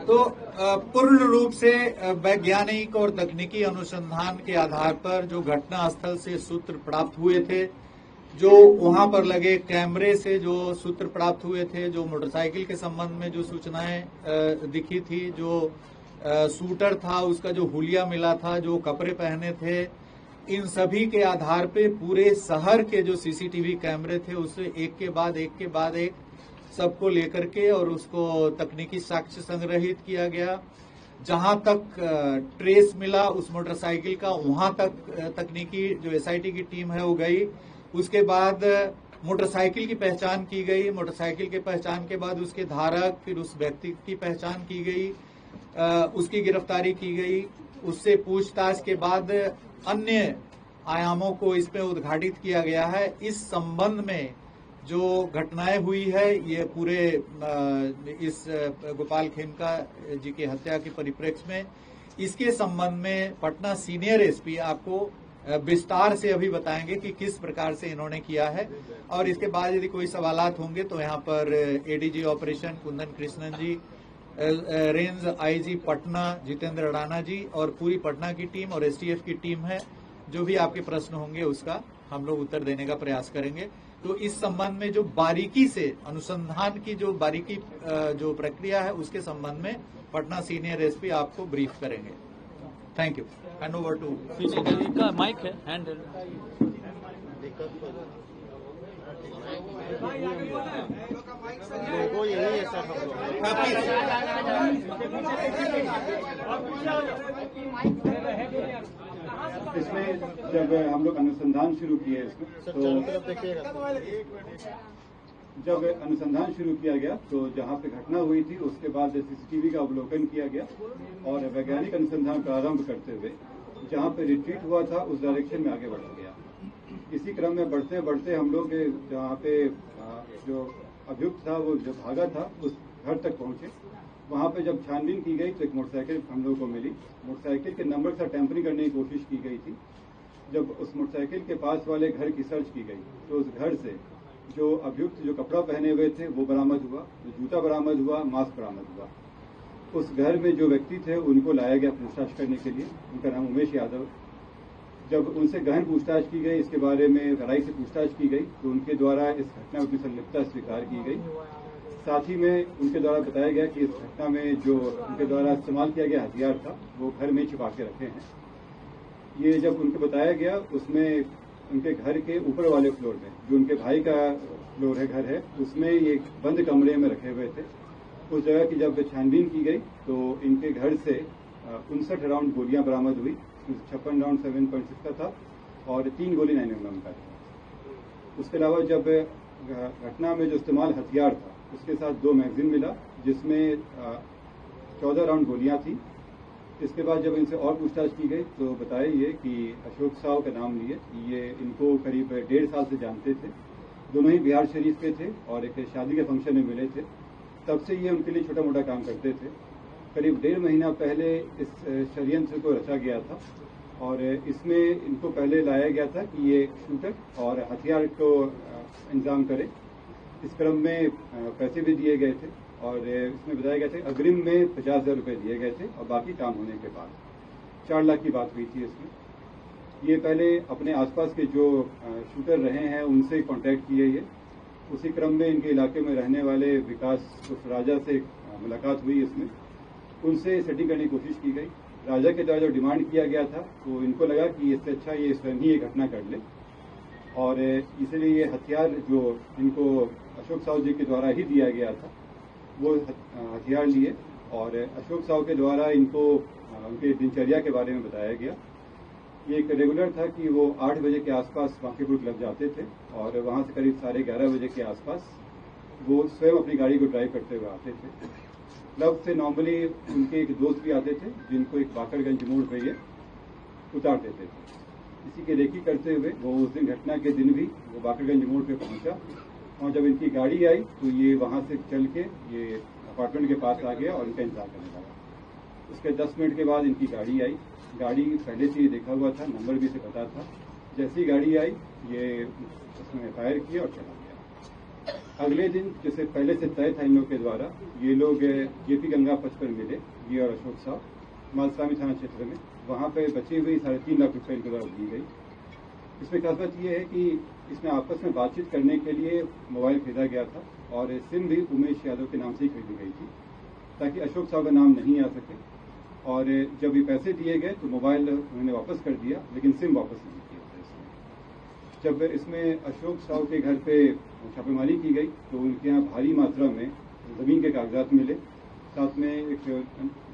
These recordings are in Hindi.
तो पूर्ण रूप से वैज्ञानिक और तकनीकी अनुसंधान के आधार पर जो घटना स्थल से सूत्र प्राप्त हुए थे, जो वहां पर लगे कैमरे से जो सूत्र प्राप्त हुए थे, जो मोटरसाइकिल के संबंध में जो सूचनाएं दिखी थी, जो शूटर था उसका जो हुलिया मिला था, जो कपड़े पहने थे, इन सभी के आधार पे पूरे शहर के जो सीसीटीवी कैमरे थे उससे एक के बाद एक सबको लेकर के और उसको तकनीकी साक्ष्य संग्रहित किया गया। जहां तक ट्रेस मिला उस मोटरसाइकिल का, वहां तक तकनीकी जो एसआईटी की टीम है वो गई। उसके बाद मोटरसाइकिल की पहचान की गई। मोटरसाइकिल के पहचान के बाद उसके धारक, फिर उस व्यक्ति की पहचान की गई, उसकी गिरफ्तारी की गई। उससे पूछताछ के बाद अन्य आयामों को इसमें उद्घाटित किया गया है। इस संबंध में जो घटनाएं हुई है, ये पूरे इस गोपाल खेमका जी की हत्या के परिप्रेक्ष्य में, इसके संबंध में पटना सीनियर एसपी आपको विस्तार से अभी बताएंगे कि किस प्रकार से इन्होंने किया है। और इसके बाद यदि कोई सवालात होंगे तो यहाँ पर एडीजी ऑपरेशन कुंदन कृष्णन जी, रेंज आईजी पटना जितेंद्र राणा जी और पूरी पटना की टीम और एसटीएफ की टीम है। जो भी आपके प्रश्न होंगे उसका हम लोग उत्तर देने का प्रयास करेंगे। तो इस संबंध में जो बारीकी से अनुसंधान की जो बारीकी जो प्रक्रिया है उसके संबंध में पटना सीनियर एसपी आपको ब्रीफ करेंगे। Thank you. Hand over to CCTV का माइक है, हैंड लोगो यही है सर। इसमें जब हम लोग अनुसंधान शुरू किए इसमें, तो जब अनुसंधान शुरू किया गया तो जहां पे घटना हुई थी उसके बाद सीसीटीवी का अवलोकन किया गया और वैज्ञानिक अनुसंधान प्रारंभ करते हुए जहां पे रिट्रीट हुआ था उस डायरेक्शन में आगे बढ़ा गया। इसी क्रम में बढ़ते बढ़ते हम लोग जहाँ पे जो अभियुक्त था वो जो भागा था उस घर तक पहुंचे। वहां पे जब छानबीन की गई तो एक मोटरसाइकिल हम लोगों को मिली। मोटरसाइकिल के नंबर से टेम्परिंग करने की कोशिश की गई थी। जब उस मोटरसाइकिल के पास वाले घर की सर्च की गई तो उस घर से जो अभियुक्त जो कपड़ा पहने हुए थे वो बरामद हुआ, जो जूता बरामद हुआ, मास्क बरामद हुआ। उस घर में जो व्यक्ति थे उनको लाया गया पूछताछ करने के लिए। उनका नाम उमेश यादव। जब उनसे गहन पूछताछ की गई, इसके बारे में गहराई से पूछताछ की गई तो उनके द्वारा इस घटना में अपनी संलिप्तता स्वीकार की गई। साथ ही में उनके द्वारा बताया गया कि इस घटना में जो उनके द्वारा इस्तेमाल किया गया हथियार था वो घर में छिपा के रखे हैं। ये जब उनको बताया गया उसमें उनके घर के ऊपर वाले फ्लोर में, जो उनके भाई का फ्लोर है, घर है, उसमें ये बंद कमरे में रखे हुए थे। उस जगह की जब छानबीन की गई तो इनके घर से 59 राउंड गोलियां बरामद हुई। 56 राउंड 7.6 का था और 3 गोली 9mm का था। उसके अलावा जब घटना में जो इस्तेमाल हथियार था उसके साथ 2 मैगजीन मिला जिसमें 14 राउंड गोलियां थी। इसके बाद जब इनसे और पूछताछ की गई तो बताया ये कि अशोक साव का नाम लिए, ये इनको करीब 1.5 साल से जानते थे। दोनों ही बिहार शरीफ के थे और एक शादी के फंक्शन में मिले थे। तब से ये उनके लिए छोटा मोटा काम करते थे। करीब 1.5 महीना पहले इस षड्यंत्र को रचा गया था और इसमें इनको पहले लाया गया था कि ये शूटर और हथियार को इंतजाम करे। इस क्रम में पैसे भी दिए गए थे और इसमें बताया गया था अग्रिम में 50,000 रुपये दिए गए थे और बाकी काम होने के बाद 4 लाख की बात हुई थी इसमें। ये पहले अपने आसपास के जो शूटर रहे हैं उनसे कांटेक्ट किए ये। उसी क्रम में इनके इलाके में रहने वाले विकास राजा से मुलाकात हुई। इसमें उनसे सेटिंग करने की कोशिश की गई। राजा के द्वारा जो डिमांड किया गया था तो इनको लगा कि इससे अच्छा ये स्वयं ही ये घटना कर ले और इसलिए ये हथियार जो इनको अशोक साव जी के द्वारा ही दिया गया था वो हथियार लिए और अशोक साव के द्वारा इनको उनके दिनचर्या के बारे में बताया गया। ये एक रेगुलर था कि वो 8 बजे के आसपास बांकीपुर क्लब जाते थे और वहाँ से करीब 11:30 बजे के आसपास वो स्वयं अपनी गाड़ी को ड्राइव करते हुए आते थे। क्लब से नॉर्मली उनके एक दोस्त भी आते थे जिनको एक बाकरगंज मोड़ पर ये उतार देते थे। इसी की रेकी करते हुए वो उस दिन घटना के दिन भी वो बाकरगंज मोड़ पे पहुंचा और जब इनकी गाड़ी आई तो ये वहां से चल के ये अपार्टमेंट के पास आ गया और इनका इंतजार करने लगा। उसके 10 मिनट के बाद इनकी गाड़ी आई। गाड़ी पहले से ही देखा हुआ था, नंबर भी से पता था। जैसी गाड़ी आई ये उसने फायर किया और चला गया। अगले दिन जैसे पहले से तय था इन लोग के द्वारा, ये लोग जेपी गंगा पथ पर मिले, ये और अशोक साहब, मालसामी थाना क्षेत्र में। वहाँ पे बची हुई 3.5 लाख रुपए इनके द्वारा दी गई। इसमें खास बात यह है कि इसमें आपस में बातचीत करने के लिए मोबाइल खरीदा गया था और सिम भी उमेश यादव के नाम से ही खरीदी गई थी, ताकि अशोक साहब का नाम नहीं आ सके। और जब ये पैसे दिए गए तो मोबाइल उन्होंने वापस कर दिया, लेकिन सिम वापस नहीं किया था इसमें। जब इसमें अशोक साहब के घर पे छापेमारी की गई तो उनके यहाँ भारी मात्रा में जमीन के कागजात मिले, साथ में एक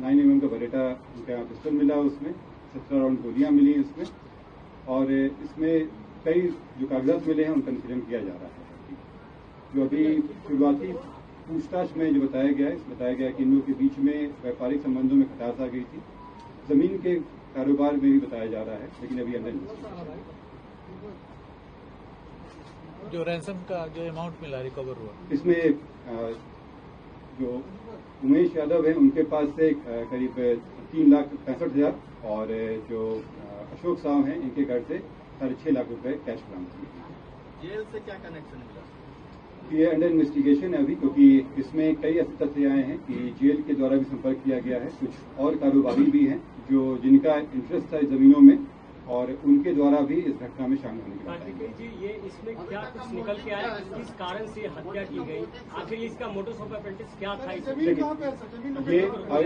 9mm का बरेटा उनके यहाँ पिस्टल मिला, उसमें 17 राउंड गोलियां मिली इसमें। और इसमें कई जो कागजात मिले हैं उनका निष्पादन किया जा रहा है। जो अभी शुरुआती पूछताछ में जो बताया गया कि इन लोगों के बीच में व्यापारिक संबंधों में खटास आ गई थी। जमीन के कारोबार में भी बताया जा रहा है, लेकिन अभी अंदर जो रैंसम का जो अमाउंट मिला रिकवर हुआ, इसमें जो उमेश यादव है उनके पास से करीब 3,65,000 और जो अशोक साहब हैं इनके घर से 6.5 लाख रुपए कैश बरामद किए। जेल से क्या कनेक्शन मिला? ये अंडर इन्वेस्टिगेशन है अभी, क्योंकि इसमें कई ऐसे तथ्य आए हैं कि जेल के द्वारा भी संपर्क किया गया है। कुछ और कारोबारी भी हैं जो जिनका इंटरेस्ट था जमीनों में, और उनके द्वारा भी इस घटना में शामिल होने की बात है। जी, ये इसमें क्या कुछ निकल के आया, किस कारण से हत्या की गई, आखिर इसका मोटोस ऑपरेंडिस क्या था? ये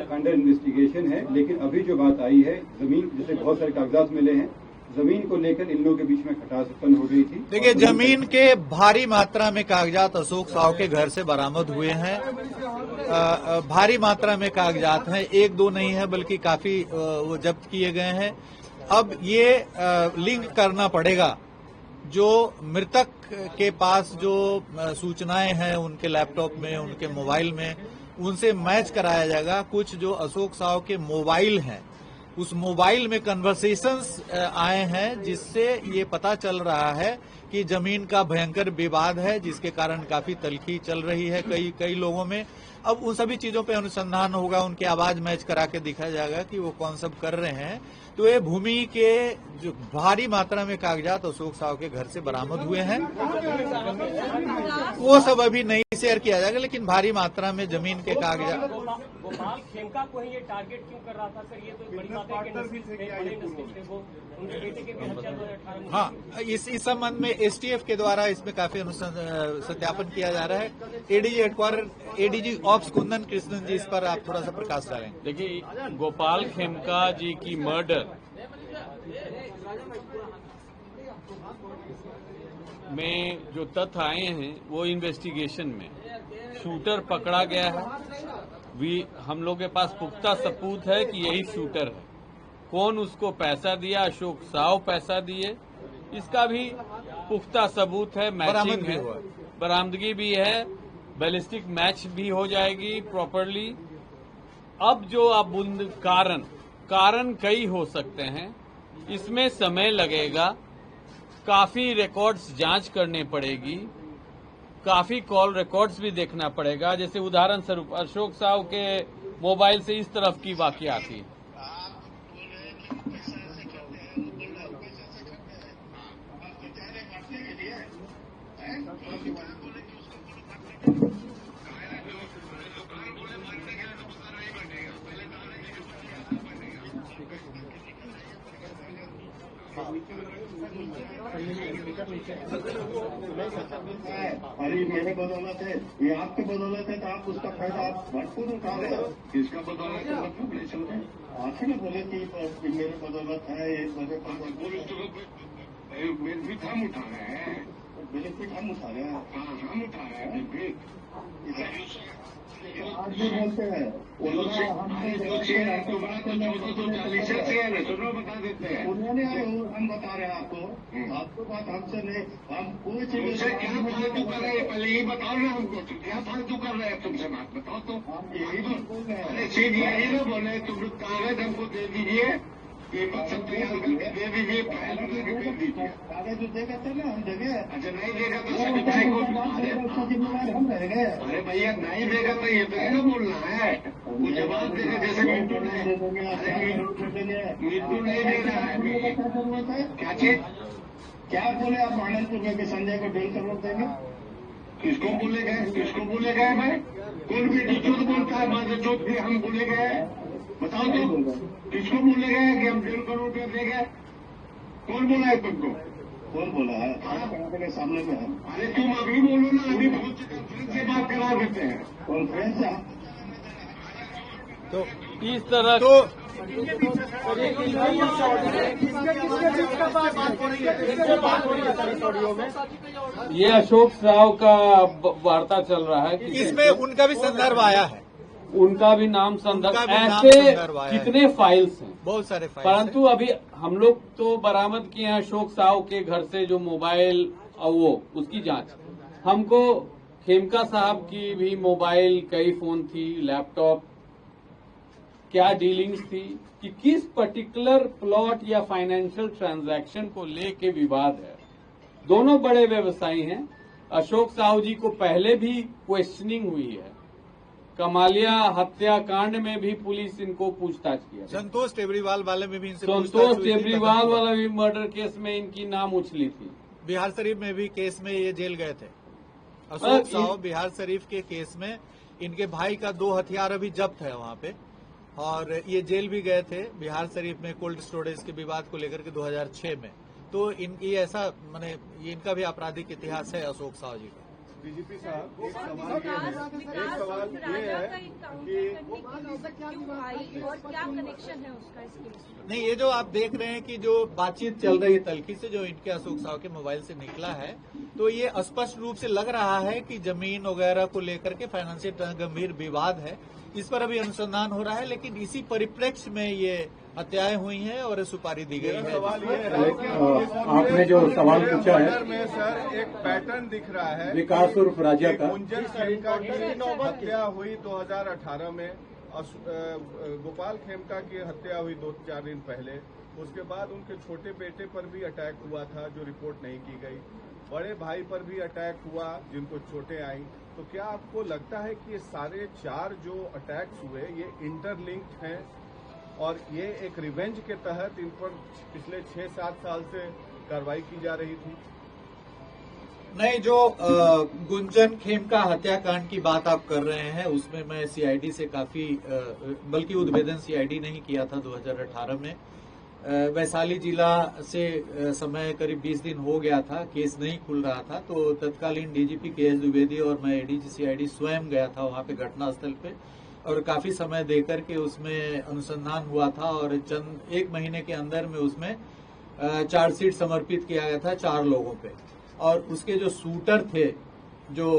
अंडर इन्वेस्टिगेशन है, लेकिन अभी जो बात आई है जमीन, जैसे बहुत सारे कागजात मिले हैं, जमीन को लेकर इन लोगों के बीच में खटास उत्पन्न हो गई थी। देखिए, जमीन के भारी मात्रा में कागजात अशोक साहब के घर से बरामद हुए हैं। भारी मात्रा में कागजात हैं, 1-2 नहीं है बल्कि काफी वो जब्त किए गए हैं। अब ये लिंक करना पड़ेगा, जो मृतक के पास जो सूचनाएं हैं उनके लैपटॉप में, उनके मोबाइल में, उनसे मैच कराया जाएगा। कुछ जो अशोक साहब के मोबाइल हैं, उस मोबाइल में कन्वर्सेशंस आए हैं, जिससे ये पता चल रहा है कि जमीन का भयंकर विवाद है, जिसके कारण काफी तल्खी चल रही है कई लोगों में। अब उन सभी चीजों पे अनुसंधान होगा, उनकी आवाज मैच करा के दिखाया जाएगा कि वो कौन सब कर रहे हैं। तो ये भूमि के जो भारी मात्रा में कागजात अशोक साहब के घर से बरामद हुए हैं, वो सब अभी नहीं शेयर किया जाएगा, लेकिन भारी मात्रा में जमीन के कागजात। गोपाल खेमका को ही ये टारगेट क्यों कर रहा था सर? ये तो बड़ी बात है कि उनके बेटे के भी हत्या 2018 में। हाँ, इस संबंध में एसटीएफ के द्वारा इसमें काफी सत्यापन किया जा रहा है। ADG headquarters, ADG ops Kundan Krishnan ji, इस पर आप थोड़ा सा प्रकाश डालेंगे। देखिए, गोपाल खेमका जी की मर्डर में जो तथ्य आए हैं वो इन्वेस्टिगेशन में शूटर पकड़ा गया है। हम लोग के पास पुख्ता सबूत है कि यही शूटर है। कौन उसको पैसा दिया, अशोक साहब पैसा दिए, इसका भी पुख्ता सबूत है। मैचिंग है, बरामदगी भी है, बैलिस्टिक मैच भी हो जाएगी प्रॉपरली। अब जो अब कारण कई हो सकते हैं, इसमें समय लगेगा, काफी रिकॉर्ड्स जांच करने पड़ेगी, काफी कॉल रिकॉर्ड्स भी देखना पड़ेगा। जैसे उदाहरण स्वरूप अशोक साहब के मोबाइल से इस तरफ की वाकया थी। अरे मेरे बदौलत है, ये आपके बदौलत है, तो आप उसका फायदा आप भरपूर उठा रहे हो। इसका बदौलत है, मतलब नहीं चलते। आखिर में बोले कि मेरे बदौलत है, ये मेरे बेनिफिट हम उठा रहे हैं, बेनिफिट हम उठा रहे हैं, हम उठा रहे हैं बेनिफिट। आज भी बोलते हैं उन्होंने बता देते हैं, उन्होंने हम बता रहे हैं आपको बात हमसे नहीं, हम कोई चीज क्या फालतू कर रहे हैं, पहले ये बताओ ना हमको, तो क्या फालतू कर रहे हैं, तुमसे बात बताओ। तो हम यही बात बोल रहे हैं, सीध यही ना बोले, तुम कागज हमको दे दीजिए, ये मकसद तैयार करके दे दीजिए, फाइल दे दीजिए। कागज जो देगा था ना हम देंगे। अच्छा, नहीं देगा तो सर्टिफाई को जिम्मेदार हम रहेंगे। अरे भैया, नहीं देगा तो ये तो है ना बोलना है, वो जवाब देगा। जैसे मिट्टू नहीं दे रहा है, क्या चीज, क्या बोले आप आनंदपुर में संजय को डेल करवा देंगे? किसको बोले गए भाई? कौन बेटी झूठ बोलता है? माँ झूठ भी हम बोले गए? बताओ तो, किसको बोले गए कि हम 1.5 करोड़ रुपया दे गए? कौन बोला है तुमको? कौन बोला है? के सामने में है। अरे तुम अभी बोलो ना, अभी कॉन्फ्रेंस से बात करा देते हैं। कॉन्फ्रेंस तो इस तरह ये अशोक साव का वार्ता चल रहा है कि इसमें उनका भी संदर्भ आया है, उनका भी नाम संदर्भ, उनका भी नाम ऐसे संदर्भ आया है। कितने फाइल्स हैं, बहुत सारे फाइल परंतु अभी हम लोग तो बरामद किए हैं अशोक साव के घर से जो मोबाइल और वो उसकी जांच। हमको खेमका साहब की भी मोबाइल, कई फोन थी, लैपटॉप, क्या डीलिंग्स थी कि किस पर्टिकुलर प्लॉट या फाइनेंशियल ट्रांजैक्शन को लेके विवाद है। दोनों बड़े व्यवसायी हैं। अशोक साहू जी को पहले भी क्वेश्चनिंग हुई है, कमालिया हत्याकांड में भी पुलिस इनको पूछताछ किया। संतोष टेबरीवाल वाले में भी इनसे संतोष पूछताछ हुई थी, टेबरीवाल वाला भी मर्डर केस में इनकी नाम उछली थी। बिहार शरीफ में भी केस में ये जेल गए थे। अशोक साहू बिहार शरीफ के केस में इनके भाई का 2 हथियार अभी जब्त है वहां पे, और ये जेल भी गए थे बिहार शरीफ में कोल्ड स्टोरेज के विवाद को लेकर के 2006 में। तो इनकी ऐसा माने ये इनका भी आपराधिक इतिहास है अशोक साहू जी का। डीजीपी साहब, एक सवाल ये है कि और क्या कनेक्शन है उसका इस केस में? नहीं, ये जो आप देख रहे हैं कि जो बातचीत चल रही है तलखी से, जो इनके अशोक साहू के मोबाइल से निकला है, तो ये स्पष्ट रूप से लग रहा है कि जमीन वगैरह को लेकर के फाइनेंशियल गंभीर विवाद है। इस पर अभी अनुसंधान हो रहा है, लेकिन इसी परिप्रेक्ष्य में ये हत्याएं हुई हैं और सुपारी दी गई है। सवाल ये है, आपने जो सवाल पूछा है में सर एक पैटर्न दिख रहा है। विकास उर्फ राजा का गुंजन खेमका की हत्या हुई 2018 में, गोपाल खेमका की हत्या हुई 2-4 दिन पहले। उसके बाद उनके छोटे बेटे पर भी अटैक हुआ था जो रिपोर्ट नहीं की गई, बड़े भाई पर भी अटैक हुआ जिनको चोटें आई। तो क्या आपको लगता है कि ये सारे 4 जो अटैक्स हुए ये इंटरलिंक्ड हैं और ये एक रिवेंज के तहत इन पर पिछले 6-7 साल से कार्रवाई की जा रही थी? नहीं, जो गुंजन खेमका हत्याकांड की बात आप कर रहे हैं उसमें मैं सीआईडी से काफी बल्कि उद्भेदन सीआईडी नहीं किया था 2018 में। वैशाली जिला से समय करीब 20 दिन हो गया था, केस नहीं खुल रहा था, तो तत्कालीन डीजीपी केएस द्विवेदी और मैं एडीजी सीआईडी स्वयं गया था वहां पे घटनास्थल पे, और काफी समय देकर के उसमें अनुसंधान हुआ था और चंद 1 महीने के अंदर में उसमें चार्जशीट समर्पित किया गया था 4 लोगों पे। और उसके जो शूटर थे, जो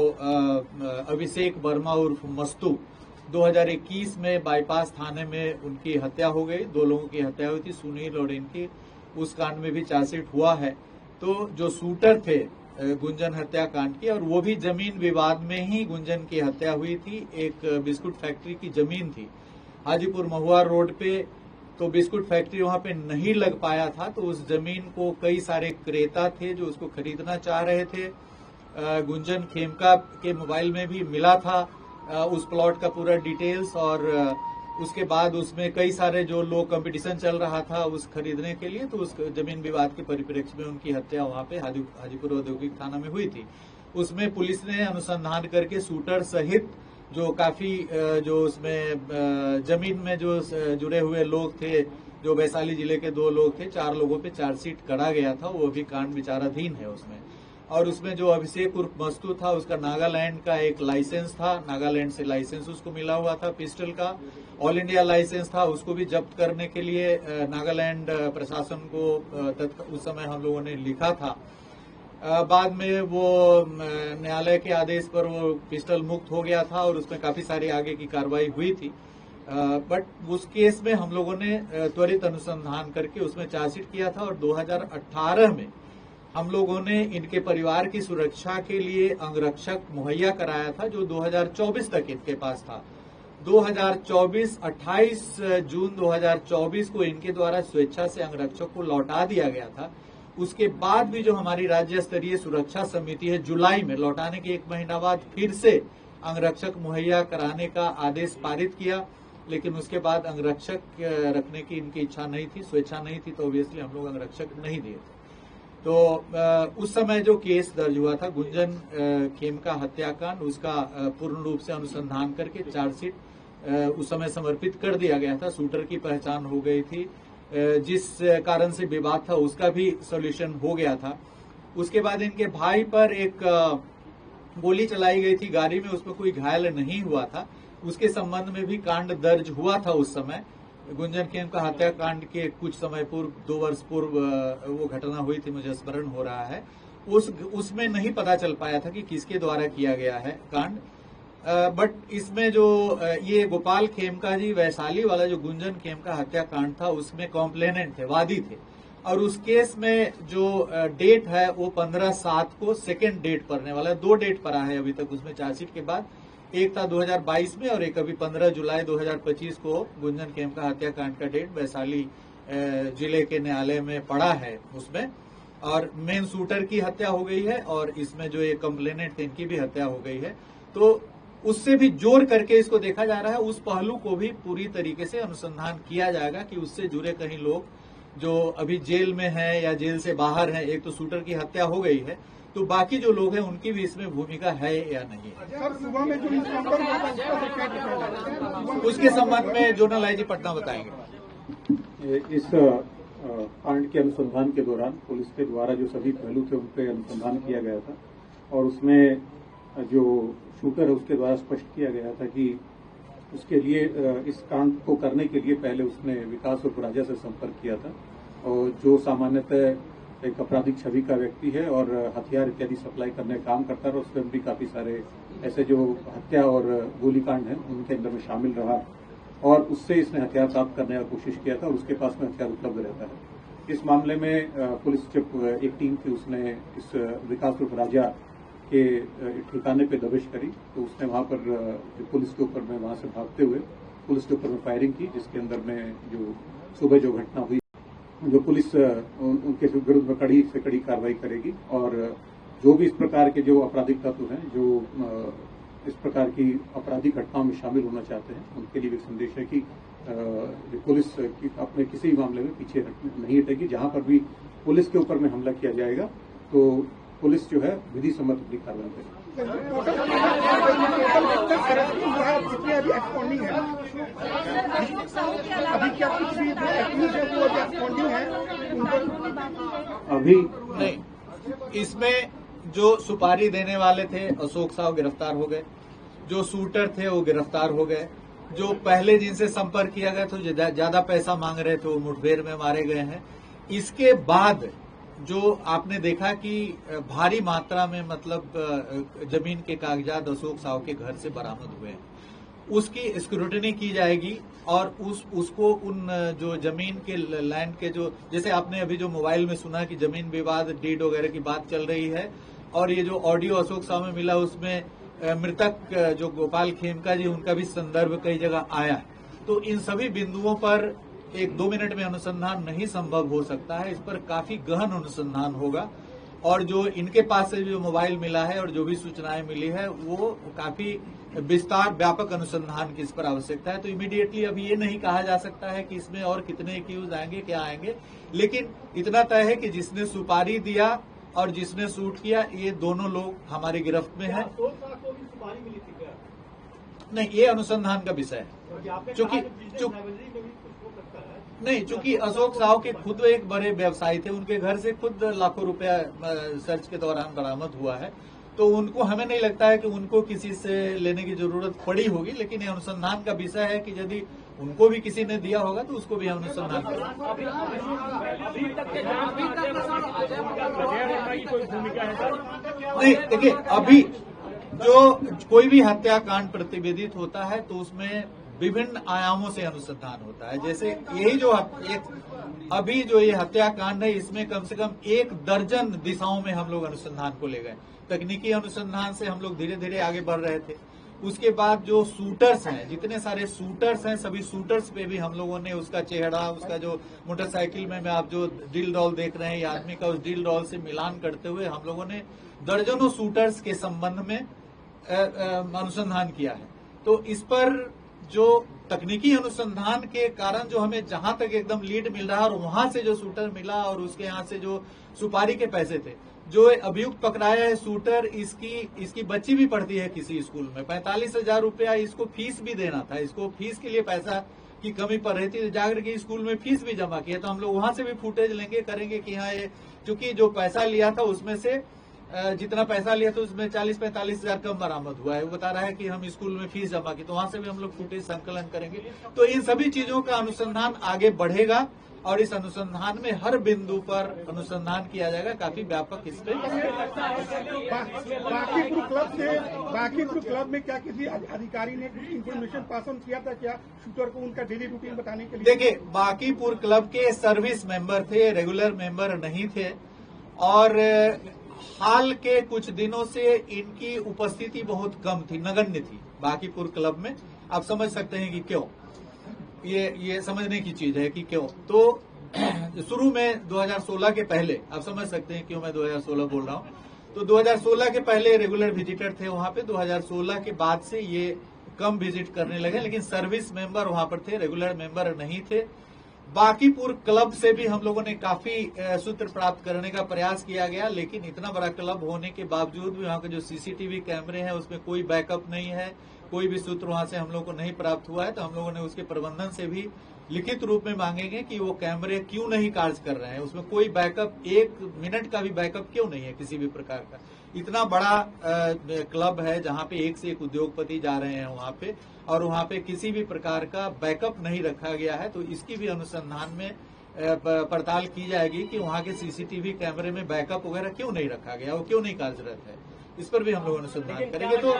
अभिषेक वर्मा उर्फ मस्तू, 2021 में बाईपास थाने में उनकी हत्या हो गई। 2 लोगों की हत्या हुई थी, सुनील और इनकी, उस कांड में भी चार्जशीट हुआ है। तो जो शूटर थे गुंजन हत्याकांड की, और वो भी जमीन विवाद में ही गुंजन की हत्या हुई थी। एक बिस्कुट फैक्ट्री की जमीन थी हाजीपुर महुआ रोड पे, तो बिस्कुट फैक्ट्री वहां पे नहीं लग पाया था, तो उस जमीन को कई सारे क्रेता थे जो उसको खरीदना चाह रहे थे। गुंजन खेमका के मोबाइल में भी मिला था उस प्लॉट का पूरा डिटेल्स, और उसके बाद उसमें कई सारे जो लोग कंपटीशन चल रहा था उस खरीदने के लिए, तो उस जमीन विवाद के परिप्रेक्ष्य में उनकी हत्या वहां पे हाजीपुर औद्योगिक थाना में हुई थी। उसमें पुलिस ने अनुसंधान करके शूटर सहित जो काफी जो उसमें जमीन में जो जुड़े हुए लोग थे, जो वैशाली जिले के 2 लोग थे, 4 लोगों पे चार्जशीट करा गया था, वो भी कांड विचाराधीन है उसमें। और उसमें जो अभिषेक उर्फ मस्तू था, उसका नागालैंड का एक लाइसेंस था, नागालैंड से लाइसेंस उसको मिला हुआ था पिस्टल का, ऑल इंडिया लाइसेंस था, उसको भी जब्त करने के लिए नागालैंड प्रशासन को उस समय हम लोगों ने लिखा था। बाद में वो न्यायालय के आदेश पर वो पिस्टल मुक्त हो गया था और उसमें काफी सारी आगे की कार्रवाई हुई थी। बट उस केस में हम लोगों ने त्वरित अनुसंधान करके उसमें चार्जशीट किया था, और 2018 में हम लोगों ने इनके परिवार की सुरक्षा के लिए अंगरक्षक मुहैया कराया था, जो 2024 तक इनके पास था। 28 जून 2024 को इनके द्वारा स्वेच्छा से अंगरक्षक को लौटा दिया गया था। उसके बाद भी जो हमारी राज्य स्तरीय सुरक्षा समिति है, जुलाई में लौटाने के 1 महीना बाद फिर से अंगरक्षक मुहैया कराने का आदेश पारित किया, लेकिन उसके बाद अंगरक्षक रखने की इनकी इच्छा नहीं थी, स्वेच्छा नहीं थी, तो ऑब्वियसली हम लोग अंगरक्षक नहीं दिए थे। तो उस समय जो केस दर्ज हुआ था गुंजन खेमका हत्याकांड, उसका पूर्ण रूप से अनुसंधान करके चार्जशीट उस समय समर्पित कर दिया गया था। शूटर की पहचान हो गई थी, जिस कारण से विवाद था उसका भी सॉल्यूशन हो गया था। उसके बाद इनके भाई पर एक गोली चलाई गई थी गाड़ी में, उसमें कोई घायल नहीं हुआ था। उसके संबंध में भी कांड दर्ज हुआ था। उस समय गुंजन खेमका हत्याकांड के कुछ समय पूर्व, 2 वर्ष पूर्व वो घटना हुई थी, मुझे स्मरण हो रहा है। उसमें नहीं पता चल पाया था कि किसके द्वारा किया गया है कांड। बट इसमें जो ये गोपाल खेमका जी वैशाली वाला जो गुंजन खेमका हत्याकांड था उसमें कॉम्प्लेनेंट थे, वादी थे। और उस केस में जो डेट है वो 15/7 को सेकेंड डेट पड़ने वाला है। 2 डेट पड़ा है अभी तक उसमें चार्जशीट के बाद। एक था 2022 में और एक अभी 15 जुलाई 2025 को गुंजन खेमका हत्याकांड का डेट वैशाली जिले के न्यायालय में पड़ा है उसमें। और मेन शूटर की हत्या हो गई है और इसमें जो ये कंप्लेनेंट थे इनकी भी हत्या हो गई है। तो उससे भी जोड़ करके इसको देखा जा रहा है। उस पहलू को भी पूरी तरीके से अनुसंधान किया जाएगा कि उससे जुड़े कहीं लोग जो अभी जेल में हैं या जेल से बाहर हैं। एक तो शूटर की हत्या हो गई है, तो बाकी जो लोग हैं उनकी भी इसमें भूमिका है या नहीं है। सर, सुबह में जो नंबर हुआ था उसका क्या डिटेल? उसके संबंध में जोनल आईजी पटना बताएंगे। इस कांड के अनुसंधान के दौरान पुलिस के द्वारा जो सभी पहलू थे उन पर अनुसंधान किया गया था और उसमें जो शूटर है उसके द्वारा स्पष्ट किया गया था कि उसके लिए इस कांड को करने के लिए पहले उसने विकास और राजा से संपर्क किया था, और जो सामान्यतः एक आपराधिक छवि का व्यक्ति है और हथियार इत्यादि सप्लाई करने का काम करता है। और उसमें भी काफी सारे ऐसे जो हत्या और गोलीकांड हैं उनके अंदर में शामिल रहा और उससे इसने हथियार प्राप्त करने का कोशिश किया था और उसके पास में हथियार उपलब्ध रहता है। इस मामले में पुलिस जब एक टीम थी उसने इस विकास और राजा के ठिकाने पे दबिश करी, तो उसने वहां पर पुलिस के ऊपर में वहां से भागते हुए पुलिस के ऊपर में फायरिंग की, जिसके अंदर में जो सुबह जो घटना हुई, जो पुलिस उनके विरुद्ध में कड़ी से कड़ी कार्रवाई करेगी। और जो भी इस प्रकार के जो आपराधिक तत्व हैं जो इस प्रकार की आपराधिक घटनाओं में शामिल होना चाहते हैं, उनके लिए भी संदेश है कि पुलिस अपने किसी भी मामले में पीछे नहीं हटेगी। जहां पर भी पुलिस के ऊपर में हमला किया जाएगा तो पुलिस जो है विधि सम्मत अपनी कार्रवाई करेगी। अभी नहीं, इसमें जो सुपारी देने वाले थे अशोक साहु गिरफ्तार हो गए, जो शूटर थे वो गिरफ्तार हो गए, जो पहले जिनसे संपर्क किया गया तो ज्यादा पैसा मांग रहे थे वो मुठभेड़ में मारे गए हैं। इसके बाद जो आपने देखा कि भारी मात्रा में मतलब जमीन के कागजात अशोक साहु के घर से बरामद हुए हैं, उसकी स्क्रूटनी की जाएगी और उसको उन जो जमीन के लैंड के जो, जैसे आपने अभी जो मोबाइल में सुना कि जमीन विवाद डीड वगैरह की बात चल रही है, और ये जो ऑडियो अशोक साहु में मिला उसमें मृतक जो गोपाल खेमका जी उनका भी संदर्भ कई जगह आया है। तो इन सभी बिंदुओं पर 1-2 मिनट में अनुसंधान नहीं संभव हो सकता है। इस पर काफी गहन अनुसंधान होगा और जो इनके पास से जो मोबाइल मिला है और जो भी सूचनाएं मिली है वो काफी विस्तार व्यापक अनुसंधान की इस पर आवश्यकता है। तो इमीडिएटली अभी ये नहीं कहा जा सकता है कि इसमें और कितने एक्यूज आएंगे, क्या आएंगे, लेकिन इतना तय है कि जिसने सुपारी दिया और जिसने शूट किया ये दोनों लोग हमारी गिरफ्त में हैं। नहीं, ये अनुसंधान का विषय है। चूंकि अशोक साहु के खुद एक बड़े व्यवसायी थे, उनके घर से खुद लाखों रुपया सर्च के दौरान बरामद हुआ है, तो उनको हमें नहीं लगता है कि उनको किसी से लेने की जरूरत पड़ी होगी। लेकिन ये अनुसंधान का विषय है कि यदि उनको भी किसी ने दिया होगा तो उसको भी अनुसंधान करेंगे। नहीं, देखिए, अभी जो कोई भी हत्याकांड प्रतिवेदित होता है तो उसमें विभिन्न आयामों से अनुसंधान होता है। जैसे यही जो अभी जो ये हत्याकांड है इसमें कम से कम 1 दर्जन दिशाओं में हम लोग अनुसंधान को ले गए। तकनीकी अनुसंधान से हम लोग धीरे धीरे आगे बढ़ रहे थे। उसके बाद जो शूटर्स हैं, जितने सारे शूटर्स हैं, सभी शूटर्स पे भी हम लोगों ने उसका चेहरा, उसका जो मोटरसाइकिल में आप जो डील डॉल देख रहे हैं, ये आदमी का उस डील डॉल से मिलान करते हुए हम लोगों ने दर्जनों शूटर्स के संबंध में अनुसंधान किया है। तो इस पर जो तकनीकी अनुसंधान के कारण जो हमें जहां तक एकदम लीड मिल रहा है और वहां से जो शूटर मिला और उसके यहाँ से जो सुपारी के पैसे थे, जो अभियुक्त पकड़ाया है शूटर, इसकी बच्ची भी पढ़ती है किसी स्कूल में, 45,000 रुपया इसको फीस भी देना था, इसको फीस के लिए पैसा की कमी पड़ रही थी, जाकर के स्कूल में फीस भी जमा किया। तो हम लोग वहां से भी फुटेज लेंगे, करेंगे कि हाँ ये चूंकि जो पैसा लिया था उसमें से जितना पैसा लिया था उसमें 40-45 हजार कम बरामद हुआ है। वो बता रहा है कि हम स्कूल में फीस जमा की, तो वहां से भी हम लोग फुटेज संकलन करेंगे। तो इन सभी चीजों का अनुसंधान आगे बढ़ेगा और इस अनुसंधान में हर बिंदु पर अनुसंधान किया जाएगा, काफी व्यापक इस पे। बाकीपुर क्लब में क्या किसी अधिकारी ने कुछ इन्फॉर्मेशन पास ऑन किया था क्या शूटर को, उनका डेली रूटीन बताने के लिए? देखिए, बाकीपुर क्लब के सर्विस मेंबर थे, रेगुलर मेंबर नहीं थे, और हाल के कुछ दिनों से इनकी उपस्थिति बहुत कम थी, नगण्य थी बाकीपुर क्लब में। आप समझ सकते हैं कि क्यों, ये समझने की चीज है कि क्यों। तो शुरू में 2016 के पहले, आप समझ सकते हैं क्यों मैं 2016 बोल रहा हूं। तो 2016 के पहले रेगुलर विजिटर थे वहां पे, 2016 के बाद से ये कम विजिट करने लगे, लेकिन सर्विस मेंबर वहां पर थे, रेगुलर मेंबर नहीं थे। बाकीपुर क्लब से भी हम लोगों ने काफी सूत्र प्राप्त करने का प्रयास किया गया, लेकिन इतना बड़ा क्लब होने के बावजूद भी वहां के जो सीसीटीवी कैमरे हैं उसमें कोई बैकअप नहीं है, कोई भी सूत्र वहां से हम लोग को नहीं प्राप्त हुआ है। तो हम लोगों ने उसके प्रबंधन से भी लिखित रूप में मांगेंगे कि वो कैमरे क्यों नहीं कार्य कर रहे हैं, उसमें कोई बैकअप, 1 मिनट का भी बैकअप क्यों नहीं है किसी भी प्रकार का। इतना बड़ा क्लब है जहां पे एक से एक उद्योगपति जा रहे हैं वहां पे, और वहां पे किसी भी प्रकार का बैकअप नहीं रखा गया है। तो इसकी भी अनुसंधान में पड़ताल की जाएगी कि वहां के सीसीटीवी कैमरे में बैकअप वगैरह क्यों नहीं रखा गया, वो क्यों नहीं कार्यरत है, इस पर भी हम लोग अनुसंधान करेंगे। तो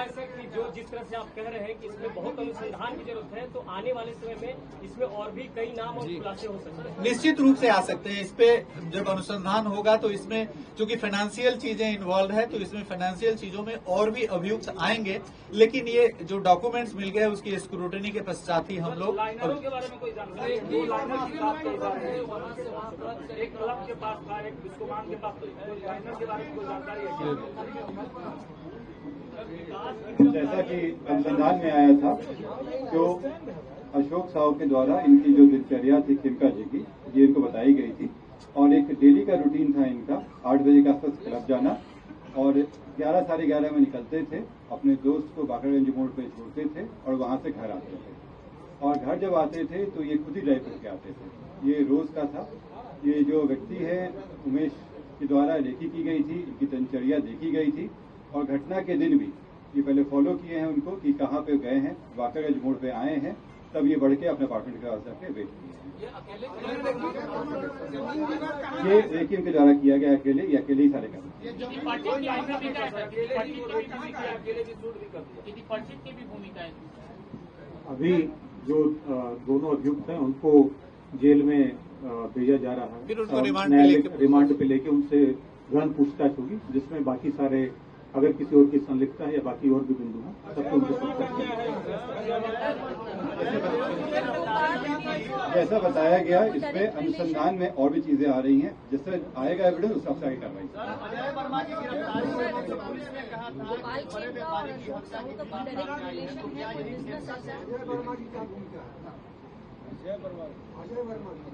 जो जिस तरह से आप कह रहे हैं कि इसमें बहुत अनुसंधान की जरूरत है, तो आने वाले समय में इसमें और भी कई नाम और खुलासे हो सकते हैं। निश्चित रूप से आ सकते हैं। इस पे जब अनुसंधान होगा तो इसमें चूंकि फाइनेंशियल चीजें इन्वॉल्व है, तो इसमें फाइनेंशियल चीजों में और भी अभियुक्त आएंगे, लेकिन ये जो डॉक्यूमेंट्स मिल गए उसकी स्क्रूटनी के पश्चात ही हम लोग। लाइनरों के बारे में कोई जानकारी? एक क्लब के पास था, एक बिस्कोमान के पास, लाइनर के बारे में कोई जानकारी है? जैसा कि अनुसंधान में आया था, जो अशोक साहू के द्वारा इनकी जो दिनचर्या थी खिमका जी की, ये इनको बताई गई थी, और एक डेली का रूटीन था इनका 8 बजे के आसपास क्लब जाना और 11 साढ़े 11 में निकलते थे, अपने दोस्त को बाकरगंज मोड़ पे छोड़ते थे और वहां से घर आते थे। और घर जब आते थे तो ये खुद ही ड्राइव करके आते थे, ये रोज का था। ये जो व्यक्ति है उमेश के द्वारा रेकी की गई थी, इनकी दिनचर्या देखी गई थी, और घटना के दिन भी ये पहले फॉलो किए हैं उनको कि कहाँ पे गए हैं, बाकरगंज मोड़ पे आए हैं, तब ये बढ़ के अपने अपार्टमेंट के पास जाके वेट किए हैं। ये रेकी उनके द्वारा किया गया अकेले, ये अकेले ही सारे काम। अभी जो दोनों अभियुक्त हैं उनको जेल में भेजा जा रहा है, फिर उनको रिमांड पे लेके उनसे गहन पूछताछ होगी, जिसमें बाकी सारे अगर किसी और की संलिप्तता है या बाकी और भी बिंदु हैं सबको उनसे पूछताछ। जैसा बताया गया, इसमें अनुसंधान में और भी चीजें आ रही हैं, जिससे आएगा एविडेंस उस हिसाब से आगे कार्रवाई।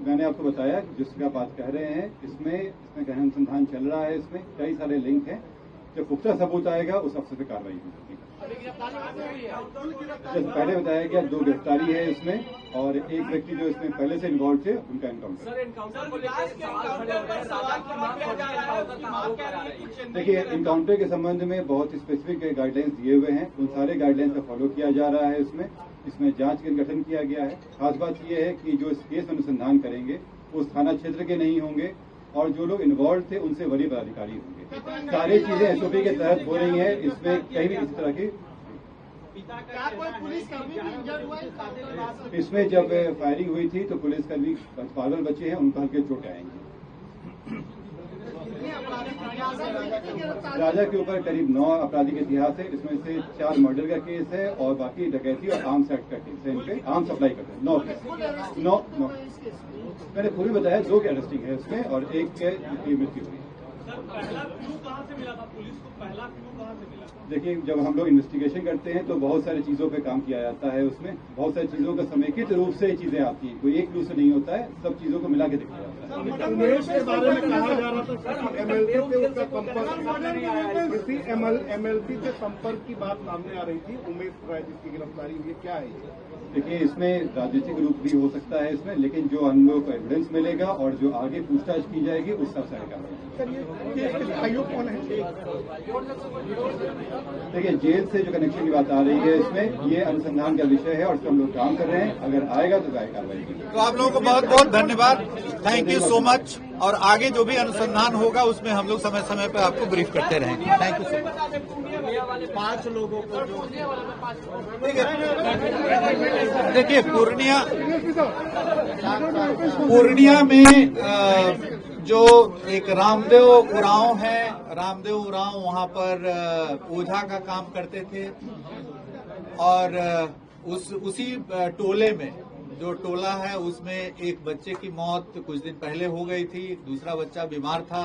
मैंने आपको बताया जिसका बात कह रहे हैं, इसमें गहन अनुसंधान चल रहा है, इसमें कई सारे लिंक हैं। जब पुख्ता सबूत आएगा उस अफसर पे कार्रवाई होगी। जैसे पहले बताया गया 2 गिरफ्तारी है इसमें, और एक व्यक्ति जो इसमें पहले से इन्वॉल्व थे उनका एनकाउंटर। देखिए, एनकाउंटर के संबंध में बहुत स्पेसिफिक गाइडलाइंस दिए हुए हैं, उन सारे गाइडलाइंस का फॉलो किया जा रहा है। इसमें जांच का गठन किया गया है। खास बात यह है कि जो इस केस अनुसंधान करेंगे उस थाना क्षेत्र के नहीं होंगे, और जो लोग इन्वॉल्व थे उनसे वरीय पदाधिकारी होंगे। सारी चीजें एसओपी के तहत हो रही हैं, इसमें कहीं भी इस तरह की। इसमें जब फायरिंग हुई थी तो पुलिसकर्मी पागल बच्चे हैं, उनका हल्के चोट आएंगे। राजा के ऊपर करीब 9 आपराधिक इतिहास है, इसमें से 4 मर्डर का केस है और बाकी डकैती और आर्म्स एक्ट का केस है। इनके आर्म सप्लाई करते हैं 9 केस। 9 मैंने पूरी बताया, 2 की अरेस्टिंग है इसमें और 1 की मृत्यु हुई। पहला क्लू कहां से मिला था पुलिस को? पहला क्लू कहाँ से मिला? देखिए, जब हम लोग इन्वेस्टिगेशन करते हैं तो बहुत सारी चीजों पे काम किया जाता है। उसमें बहुत सारी चीजों का समेकित रूप से चीजें आती हैं, कोई एक क्लू से नहीं होता है, सब चीजों को मिला के देखा जाता है। उमेश के बारे में कहा जा रहा था एमएलसी से उसका संपर्क, किसी एमएलसी से संपर्क की बात सामने आ रही थी। उमेश राय जिसकी गिरफ्तारी हुई है, क्या है ये? देखिए, इसमें राजनीतिक रूप भी हो सकता है इसमें, लेकिन जो हम लोग को एविडेंस मिलेगा और जो आगे पूछताछ की जाएगी उस सब से आएगा। आयोग कौन है? देखिए, जेल से जो कनेक्शन की बात आ रही है इसमें, ये अनुसंधान का विषय है और इस पर हम लोग काम कर रहे हैं। अगर आएगा तो कार्रवाई की। तो आप लोगों को बहुत बहुत धन्यवाद, थैंक यू सो मच। और आगे जो भी अनुसंधान होगा उसमें हम लोग समय समय पर आपको ब्रीफ करते रहेंगे। Thank you so much. 5 लोगों को जो ठीक है, देखिए पूर्णिया में जो एक रामदेव उरांव है, रामदेव उरांव वहां पर ओझा का काम करते थे और उसी टोले में जो टोला है उसमें एक बच्चे की मौत कुछ दिन पहले हो गई थी, दूसरा बच्चा बीमार था।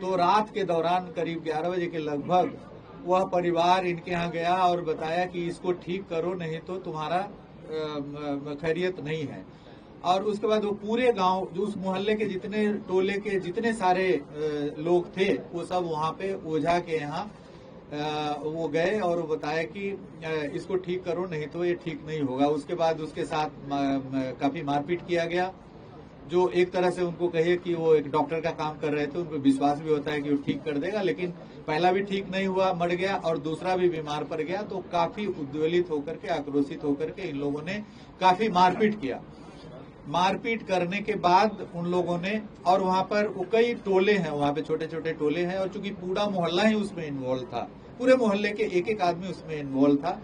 तो रात के दौरान करीब 11 बजे के लगभग वह परिवार इनके यहाँ गया और बताया कि इसको ठीक करो, नहीं तो तुम्हारा खैरियत नहीं है। और उसके बाद वो पूरे गांव, जो उस मोहल्ले के जितने टोले के जितने सारे लोग थे, वो सब वहां पे ओझा के यहाँ वो गए और वो बताया कि इसको ठीक करो, नहीं तो ये ठीक नहीं होगा। उसके बाद उसके साथ काफी मारपीट किया गया, जो एक तरह से उनको कहिए कि वो एक डॉक्टर का काम कर रहे थे, उनको विश्वास भी होता है कि वो ठीक कर देगा, लेकिन पहला भी ठीक नहीं हुआ, मर गया, और दूसरा भी बीमार पड़ गया। तो काफी उद्वेलित होकर के, आक्रोशित होकर के इन लोगों ने काफी मारपीट किया। मारपीट करने के बाद उन लोगों ने, और वहां पर वो कई टोले हैं, वहां पे छोटे छोटे टोले हैं, और चूंकि पूरा मोहल्ला ही उसमें इन्वॉल्व था, पूरे मोहल्ले के एक एक आदमी उसमें इन्वॉल्व था।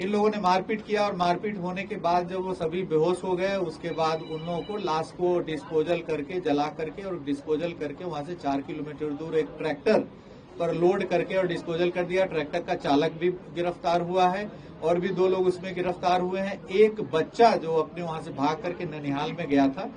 इन लोगों ने मारपीट किया और मारपीट होने के बाद जब वो सभी बेहोश हो गए, उसके बाद उन लोगों को लाश को डिस्पोजल करके, जला करके और डिस्पोजल करके वहां से 4 किलोमीटर दूर एक ट्रैक्टर पर लोड करके और डिस्पोजल कर दिया। ट्रैक्टर का चालक भी गिरफ्तार हुआ है और भी 2 लोग उसमें गिरफ्तार हुए हैं। एक बच्चा जो अपने वहां से भाग करके ननिहाल में गया था,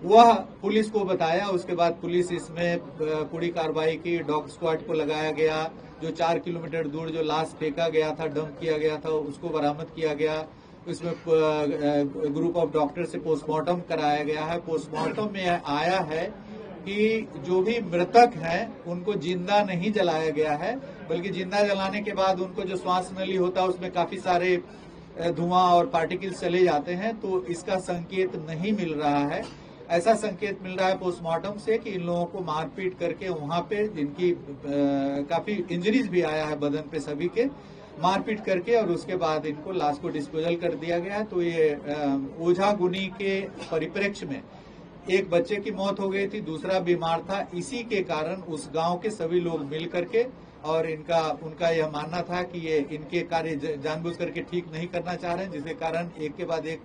वह पुलिस को बताया। उसके बाद पुलिस इसमें पूरी कार्रवाई की, डॉग स्क्वाड को लगाया गया। जो 4 किलोमीटर दूर जो लाश फेंका गया था, डंप किया गया था, उसको बरामद किया गया। इसमें ग्रुप ऑफ डॉक्टर से पोस्टमार्टम कराया गया है। पोस्टमार्टम में आया है कि जो भी मृतक हैं उनको जिंदा नहीं जलाया गया है, बल्कि जिंदा जलाने के बाद उनको जो श्वास नली होता है उसमें काफी सारे धुआं और पार्टिकल्स चले जाते हैं, तो इसका संकेत नहीं मिल रहा है। ऐसा संकेत मिल रहा है पोस्टमार्टम से कि इन लोगों को मारपीट करके वहां पे, जिनकी काफी इंजरीज भी आया है बदन पे सभी के, मारपीट करके और उसके बाद इनको लाश को डिस्पोजल कर दिया गया। तो ये ओझा गुनी के परिप्रेक्ष्य में एक बच्चे की मौत हो गई थी, दूसरा बीमार था। इसी के कारण उस गांव के सभी लोग मिल करके, और उनका यह मानना था कि ये इनके कार्य जानबूझ करके ठीक नहीं करना चाह रहे हैं, जिसके कारण एक के बाद एक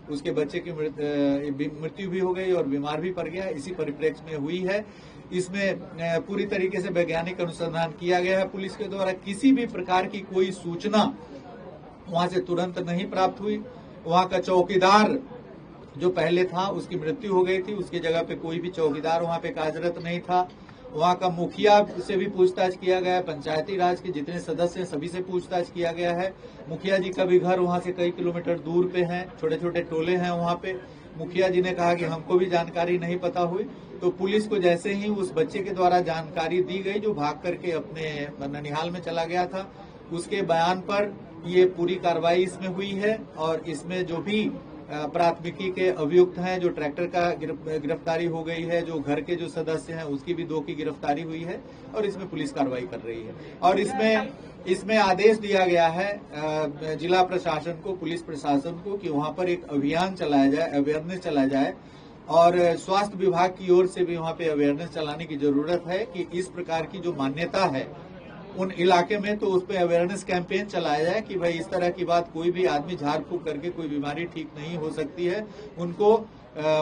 उसके बच्चे की मृत्यु भी हो गई और बीमार भी पड़ गया। इसी परिप्रेक्ष्य में हुई है। इसमें पूरी तरीके से वैज्ञानिक अनुसंधान किया गया है पुलिस के द्वारा। किसी भी प्रकार की कोई सूचना वहां से तुरंत नहीं प्राप्त हुई। वहां का चौकीदार जो पहले था उसकी मृत्यु हो गई थी, उसकी जगह पे कोई भी चौकीदार वहां पे कार्यरत नहीं था। वहां का मुखिया से भी पूछताछ किया गया है, पंचायती राज के जितने सदस्य हैं सभी से पूछताछ किया गया है। मुखिया जी का भी घर वहां से कई किलोमीटर दूर पे है, छोटे छोटे टोले हैं वहां पे। मुखिया जी ने कहा कि हमको भी जानकारी नहीं पता हुई। तो पुलिस को जैसे ही उस बच्चे के द्वारा जानकारी दी गई जो भाग करके अपने ननिहाल में चला गया था, उसके बयान पर ये पूरी कार्रवाई इसमें हुई है। और इसमें जो भी प्राथमिकी के अभियुक्त हैं, जो ट्रैक्टर का गिरफ्तारी हो गई है, जो घर के जो सदस्य हैं उसकी भी 2 की गिरफ्तारी हुई है, और इसमें पुलिस कार्रवाई कर रही है। और इसमें आदेश दिया गया है जिला प्रशासन को, पुलिस प्रशासन को, कि वहां पर एक अभियान चलाया जाए, अवेयरनेस चलाया जाए। और स्वास्थ्य विभाग की ओर से भी वहां पे अवेयरनेस चलाने की जरूरत है कि इस प्रकार की जो मान्यता है उन इलाके में, तो उस पर अवेयरनेस कैंपेन चलाया जाए कि भाई इस तरह की बात कोई भी आदमी झाड़ फूक करके कोई बीमारी ठीक नहीं हो सकती है, उनको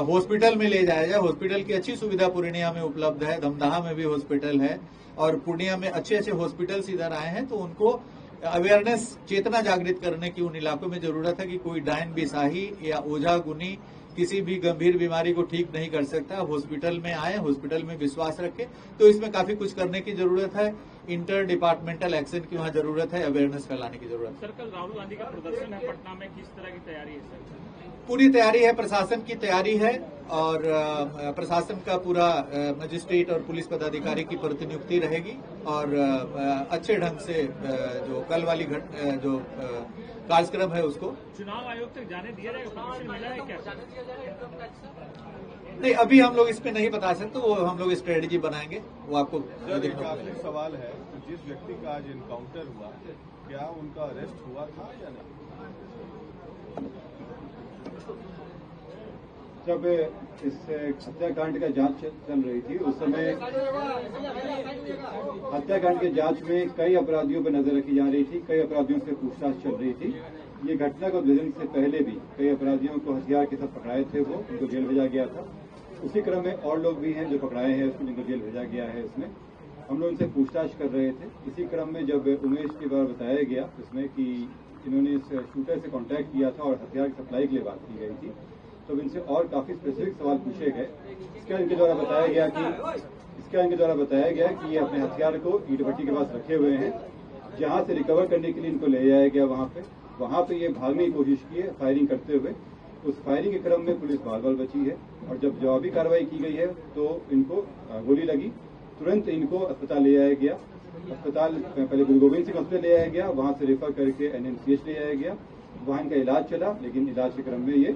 हॉस्पिटल में ले जाया जाए। हॉस्पिटल की अच्छी सुविधा पूर्णिया में उपलब्ध है, धमदाहा में भी हॉस्पिटल है, और पूर्णिया में अच्छे अच्छे हॉस्पिटल्स इधर आए हैं। तो उनको अवेयरनेस, चेतना जागृत करने की उन इलाकों में जरूरत है कि कोई डायन बिसाही या ओझा गुनी किसी भी गंभीर बीमारी को ठीक नहीं कर सकता। हॉस्पिटल में आए, हॉस्पिटल में विश्वास रखें। तो इसमें काफी कुछ करने की जरूरत है। इंटर डिपार्टमेंटल एक्शन की वहाँ जरूरत है, अवेयरनेस फैलाने की जरूरत है। सर, कल राहुल गांधी का प्रदर्शन है पटना में, किस तरह की तैयारी है सर? पूरी तैयारी है, प्रशासन की तैयारी है और प्रशासन का पूरा मजिस्ट्रेट और पुलिस पदाधिकारी की प्रतिनियुक्ति रहेगी और अच्छे ढंग से जो कल वाली जो कार्यक्रम है उसको चुनाव आयोग तक जाने दिया जाएगा, परमिशन मिला है क्या? नहीं, अभी हम लोग इस पे नहीं बता सकते, वो हम लोग स्ट्रेटेजी बनाएंगे, वो आपको सर, एक आखिरी सवाल है, जिस व्यक्ति का आज इनकाउंटर हुआ, क्या उनका अरेस्ट हुआ था या नहीं? जब इस हत्याकांड का जांच चल रही थी उस समय हत्याकांड के जांच में कई अपराधियों पर नजर रखी जा रही थी, कई अपराधियों से पूछताछ चल रही थी। ये घटना को भेजने से पहले भी कई अपराधियों को हथियार के साथ पकड़ाए थे, वो उनको जेल भेजा गया था। उसी क्रम में और लोग भी हैं जो पकड़ाए हैं, उसको जिनको जेल भेजा गया है। इसमें हम लोग उनसे पूछताछ कर रहे थे। इसी क्रम में जब उमेश के बारे बताया गया इसमें कि इन्होंने इस शूटर से कांटेक्ट किया था और हथियार की सप्लाई के लिए बात की गई थी, तो इनसे और काफी स्पेसिफिक सवाल पूछे गए। इसके इनके द्वारा बताया गया कि ये अपने हथियार को ईंट भट्टी के पास रखे हुए हैं, जहां से रिकवर करने के लिए इनको ले जाया गया वहां पे ये भागने की कोशिश की है फायरिंग करते हुए। उस फायरिंग के क्रम में पुलिस बाल बची है और जब जवाबी कार्रवाई की गई है तो इनको गोली लगी। तुरंत इनको अस्पताल ले जाया गया। अस्पताल पहले गुरु गोविंद सिंह हॉस्पिटल ले जाया गया, वहां से रेफर करके NMCH ले जाया गया। वहां इनका इलाज चला, लेकिन इलाज के क्रम में ये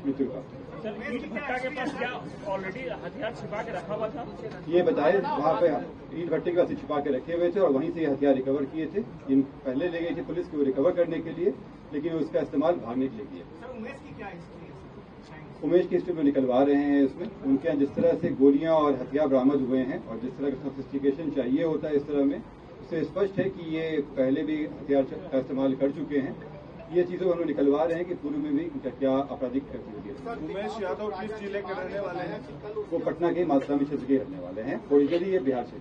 मृत्यु हुआ। सर, ईंट भट्टा के पास क्या ऑलरेडी हथियार छिपा के रखा हुआ था? ये बताए वहाँ पे ईंट भट्टे के पास छिपा के रखे हुए थे और वहीं से ये हथियार रिकवर किए थे। इन पहले ले गई थी पुलिस को रिकवर करने के लिए, लेकिन उसका इस्तेमाल भागने के लिए किया। उमेश की क्या हिस्ट्री है? उमेश की हिस्ट्री में निकलवा रहे हैं इसमें। उनके यहाँ जिस तरह से गोलियां और हथियार बरामद हुए हैं और जिस तरह का सोफिस्टिकेशन चाहिए होता है इस तरह में, उससे स्पष्ट है कि ये पहले भी हथियार का इस्तेमाल कर चुके हैं। ये चीजें हम लोग निकलवा रहे हैं कि पूर्व में भी इनका क्या आपराधिक एक्टिविटी है। उमेश यादव किस जिले के रहने वाले हैं? वो पटना के मातलामी क्षेत्र के रहने वाले हैं, ओरिजिनली ये बिहार से।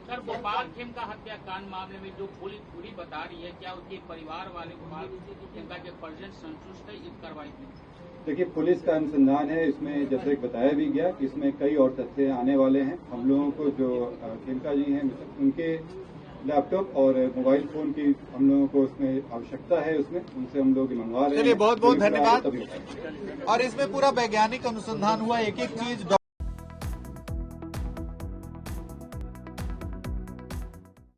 सर, गोपाल खेमका हत्याकांड मामले में जो पुलिस पूरी बता रही है, क्या उसके परिवार वाले गोपाल खेमका के परिजन संतुष्ट है इस कार्रवाई में? देखिए, पुलिस का अनुसंधान है इसमें, जैसे बताया भी गया कि इसमें कई और तथ्य आने वाले हैं। हम लोगों को जो खेमका जी हैं उनके लैपटॉप और मोबाइल फोन की हम लोगों को उसमें आवश्यकता है, उसमें उनसे हम लोग मंगवा रहे हैं। चलिए, बहुत बहुत धन्यवाद। और इसमें पूरा वैज्ञानिक अनुसंधान हुआ, एक एक चीज